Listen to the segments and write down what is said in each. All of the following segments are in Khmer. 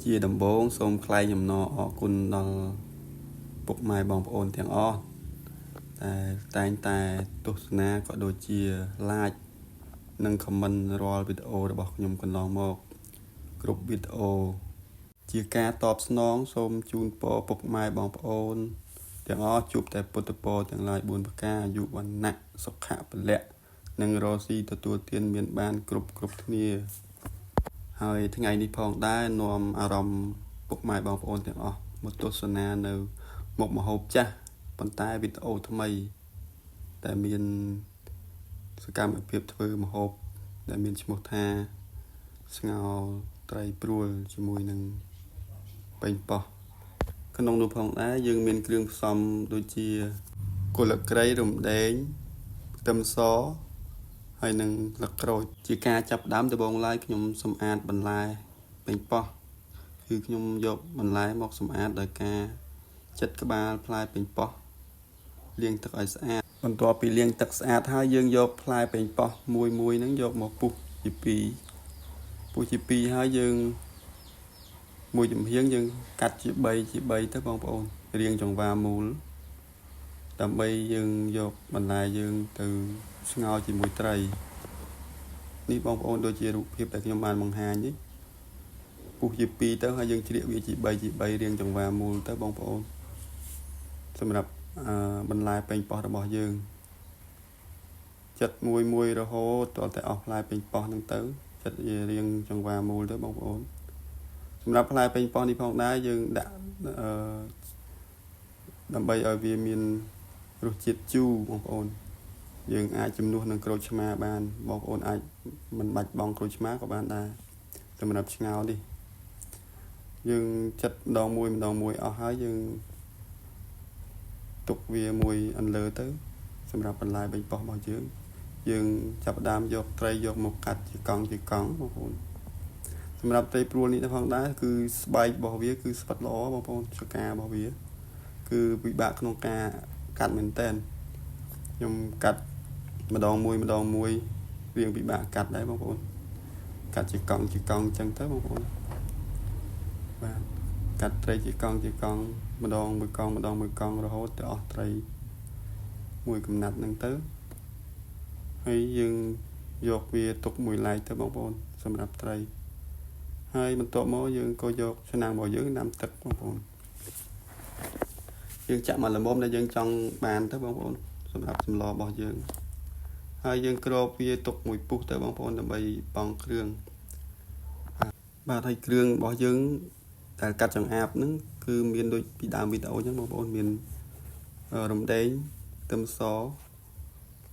ជាដំបូងសូមថ្លែងអំណរអរគុណដល់ពុកម៉ែបងប្អូនទាំងអស់តែតែងតែទស្សនាក៏ដូចជា like និង comment រាល់វីដេអូរបស់ខ្ញុំកន្លងមកគ្រប់វីដេអូជាការតបស្នងសូមជូនពរពុកម៉ែបងប្អូនទាំងអស់ជួបតែពុទ្ធពរទាំងឡាយ4ប្រការអាយុវណ្ណៈសុខៈពលៈនិងរស់ស៊ីទទួលទានមានបានគ្រប់គ្នាហើយថ្ងៃនេះផងដែរនាំអារម្មណ៍ពុកម៉ែបងប្អូនទាំងអស់មកទស្សនានៅមុខម្ហូបចាស់ប៉ុន្តែវីដេអូថ្មីតែមានសកម្មភាពធ្វើម្ហូបដែលមានឈ្មោះថាស្ងោរត្រីព្រួលជាមួយនឹងប៉េងប៉ោះក្នុងនោះផងដែរយើងមានគ្រឿងផ្សំដូចជាគល់ក្រៃរំដេងខ្ទឹមសហើយនឹងស្លឹកក្រូចជាការចាប់ដើមដំបូងឡើយខ្ញុំសម្អាតបន្លែប៉េងប៉ោះគឺខ្ញុំយកបន្លែមកសម្អាតដោយការចិតក្បាលផ្លែប៉េងប៉ោះលាងទឹកឲ្យស្អាតបន្ទាប់ពីលាងទឹកស្អាតហើយយើងយកផ្លែប៉េងប៉ោះមួយហ្នឹងយកមកពុះជាពីរហើយយើងមួយចំហៀងយើងកាត់ជា3ទៅបងប្អូនរៀងចង្វាមូលដើម្បីយើងយកបន្លែយើងទៅស្ងោរជាមួយត្រីនេះបងប្អូនដូចជារូបភាពដែលខ្ញុំបានបង្ហាញនេះពុះជា2ទៅហើយយើងជ្រៀកវាជា3រៀងចង្វាមូលទៅបងប្អូនសម្រាប់បន្លែប៉េងប៉ោះរបស់យើងចិតមួយរហូតដល់តែអស់ផ្លែប៉េងប៉ោះហ្នឹងទៅចិតវារៀងចង្វាមូលទៅបងប្អូនសម្រាប់ផ្លែប៉េងប៉ោះនេះផងដែរយើងដាក់ដើម្បីឲ្យវាមានរសជាតិជូរបងប្អូនយើងអាចជំនួសនឹងក្រូចឆ្មាបានបងប្អូនអាចមិនបាច់បង់ក្រូចឆ្មាក៏បានដែរសម្រាប់ឆ្ងោរនេះយើងចិតម្ដងមួយអស់ហើយយើងទុកវាមួយអន្លើទៅសម្រាប់បន្លែប៉េងប៉ោះរបស់យើងចាប់ផ្ដើមយកត្រីយកមកកាត់ជាកង់បងប្អូនសម្រាប់ត្រីព្រួលនេះផងដែរគឺស្បែករបស់វាគឺស្វិតល្អបងប្អូនចការបស់វាគឺពិបាកក្នុងការកាត់មែនតើខ្ញុំកាត់ម្ដងមួយរៀងពិបាកកាត់ដែរបងប្អូនកាត់ជាកង់អញ្ចឹងទៅបងប្អូនបាទកាត់ត្រីជាកង់ម្ដងមួយកង់រហូតទៅអស់ត្រីមួយកំណាត់ហ្នឹងទៅហើយយើងយកវាទុកមួយឡែកទៅបងប្អូនសម្រាប់ត្រីហើយបន្ទាប់មកយើងក៏យកឆ្នាំងរបស់យើងដាំទឹកបងប្អូនយើងចាក់មកល្មមដែលយើងចង់បានទៅបងប្អូនសម្រាប់សម្លរបស់យើងហើយយើងគ្របវាទុកមួយពុះទៅបងប្អូនដើម្បីបង់គ្រឿងបាទហើយគ្រឿងរបស់យើងដែលកាត់ចង្អាបហ្នឹងគឺមានដូចពីដើមវីដេអូអញ្ចឹងបងប្អូនមានរំដេងខ្ទឹមស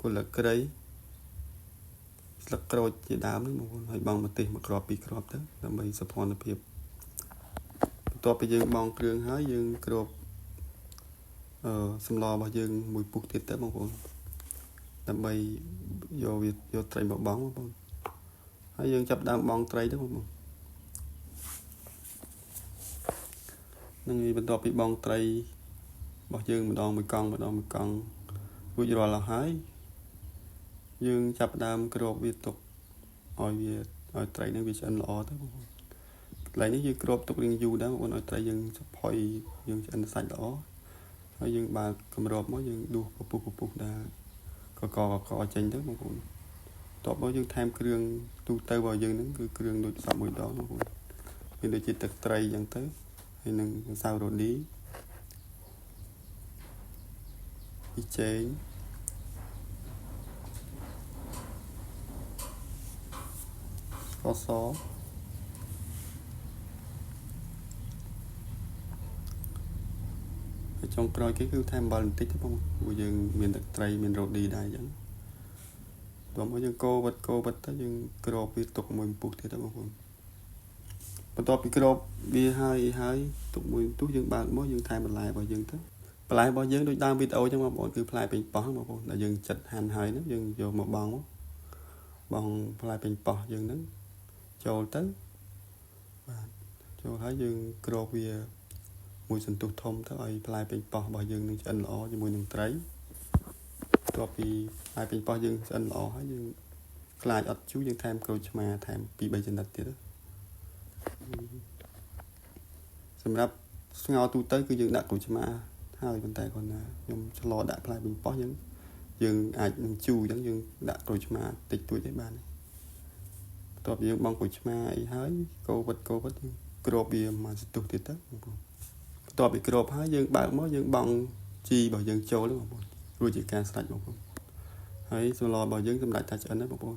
គល់ក្រៃស្លឹកក្រូចជាដើមហ្នឹងបងប្អូនហើយបង់ម្ទេសមួយគ្រាប់ពីរគ្រាប់ទៅដើម្បីសុភមភាពបន្ទាប់ពីយើងបង់គ្រឿងហើយយើងគ្របសម្លរបស់យើងមួយពុះទៀតទៅបងប្អូនដើម្បីយកត្រីមកបង់បងប្អូនហើយយើងចាប់ដើមបង់ត្រីទៅបងប្អូននឹងបន្ទាប់ពីបង់ត្រីរបស់យើងម្ដងមួយកង់រួចរាល់ហើយយើងចាប់ដើមគ្របវាទុកឲ្យត្រីនឹងវាឆ្អិនល្អទៅបងប្អូនកន្លែងនេះយើងគ្របទុករៀងយូរដែរបងប្អូនឲ្យត្រីយើងផុយយើងឆ្អិនសាច់ល្អហើយយើងបើកកម្របមកយើងដួសពពុះដែរកចេញទៅបងប្អូនបន្ទាប់មកយើងថែមគ្រឿងទូទៅរបស់យើងហ្នឹងគឺគ្រឿងដូចសពមួយដងបងប្អូនមានដូចជាទឹកត្រីអញ្ចឹងទៅហើយនឹងម្សៅរ៉ូឌីពីចេងស្ករសចុងក្រោយគេគឺថែមអំបិលបន្តិចទៅបងព្រោះយើងមានទឹកត្រីមានរ៉ូឌីដែរអញ្ចឹងបន្ទាប់មកយើងកូរវិតទៅយើងគ្របវាទុកមួយពុះទៀតទៅបងប្អូនបន្ទាប់ពីគ្របវាហើយទុកមួយពុះយើងបើកមកយើងថែមបន្លែរបស់យើងទៅបន្លែរបស់យើងដូចដើមវីដេអូអញ្ចឹងបងប្អូនគឺផ្លែប៉េងប៉ោះបងប្អូនដែលយើងចិតហាន់ហើយហ្នឹងយើងយកមកបង់ផ្លែប៉េងប៉ោះយើងហ្នឹងចូលទៅបាទចូលហើយយើងគ្របវាមួយសន្ទុះធំទៅឲ្យផ្លែប៉េងប៉ោះរបស់យើងនឹងឆ្អិនល្អជាមួយនឹងត្រីបន្ទាប់ពីផ្លែប៉េងប៉ោះយើងឆ្អិនល្អហើយយើងខ្លាចអត់ជូរយើងថែមក្រូចឆ្មាថែម 2-3 ចំណិតទៀត សម្រាប់ស្ងោរទូទៅគឺយើងដាក់ក្រូចឆ្មាហើយប៉ុន្តែគាត់ណាខ្ញុំឆ្លដាក់ផ្លែវិញប៉ោះយើងអាចនឹងជូរអញ្ចឹងយើងដាក់ក្រូចឆ្មាតិចតួចទេបានបន្ទាប់យើងបងក្រូចឆ្មាអីហើយកូរវិតគ្របវាមកសន្ទុះទៀតទៅបងប្អូនបន្ទាប់ពីគ្របហើយយើងបើកមកយើងបងជីរបស់យើងចូលបងប្អូនរួចជាការស្រេចបងប្អូនហើយសម្លរបស់យើងសម្រាប់ថាឆ្អិនហើយបងប្អូន